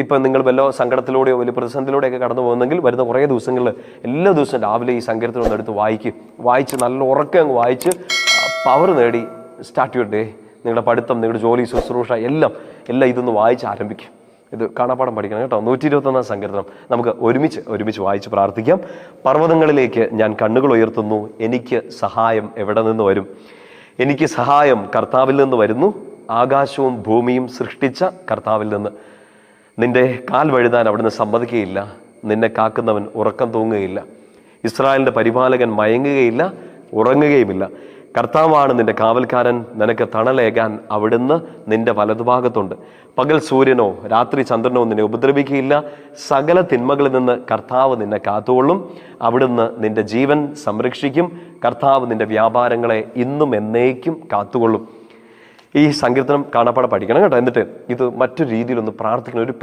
ഇപ്പം നിങ്ങൾ വല്ല സങ്കടത്തിലൂടെയോ വലിയ പ്രതിസന്ധിയിലൂടെയൊക്കെ കടന്നു പോകുന്നെങ്കിൽ വരുന്ന കുറേ ദിവസങ്ങളിൽ എല്ലാ ദിവസവും രാവിലെ ഈ സങ്കീർത്തനം ഒന്ന് എടുത്ത് വായിച്ച് നല്ല ഉറക്കം അങ്ങ് വായിച്ച് പവർ നേടി സ്റ്റാർട്ട് യുവർ ഡേ. നിങ്ങളുടെ പഠിത്തം, നിങ്ങളുടെ ജോലി, ശുശ്രൂഷ എല്ലാം ഇതൊന്ന് വായിച്ച് ആരംഭിക്കും. ഇത് കാണാപ്പാടം പഠിക്കണം കേട്ടോ. 121 സങ്കീർത്തനം നമുക്ക് ഒരുമിച്ച് വായിച്ച് പ്രാർത്ഥിക്കാം. പർവ്വതങ്ങളിലേക്ക് ഞാൻ കണ്ണുകൾ ഉയർത്തുന്നു, എനിക്ക് സഹായം എവിടെ നിന്ന് വരും? എനിക്ക് സഹായം കർത്താവിൽ നിന്ന് വരുന്നു, ആകാശവും ഭൂമിയും സൃഷ്ടിച്ച കർത്താവിൽ നിന്ന്. നിന്റെ കാൽ വഴുതാൻ അവിടുന്ന് സമ്മതിക്കുകയില്ല, നിന്നെ കാക്കുന്നവൻ ഉറക്കം തൂങ്ങുകയില്ല. ഇസ്രായേലിൻ്റെ പരിപാലകൻ മയങ്ങുകയില്ല, ഉറങ്ങുകയുമില്ല. കർത്താവാണ് നിന്റെ കാവൽക്കാരൻ, നിനക്ക് തണലേകാൻ അവിടുന്ന് നിന്റെ വലതുഭാഗത്തുണ്ട്. പകൽ സൂര്യനോ രാത്രി ചന്ദ്രനോ നിന്നെ ഉപദ്രവിക്കുകയില്ല. സകല തിന്മകളിൽ നിന്ന് കർത്താവ് നിന്നെ കാത്തുകൊള്ളും. അവിടുന്ന് നിന്റെ ജീവൻ സംരക്ഷിക്കും. കർത്താവ് നിന്റെ വ്യാപാരങ്ങളെ ഇന്നും എന്നേക്കും കാത്തുകൊള്ളും. ഈ സങ്കീർത്തനം കാണാപ്പാടെ പഠിക്കണം കേട്ടോ. എന്നിട്ട് ഇത് മറ്റൊരു രീതിയിലൊന്ന് പ്രാർത്ഥിക്കണം. ഒരു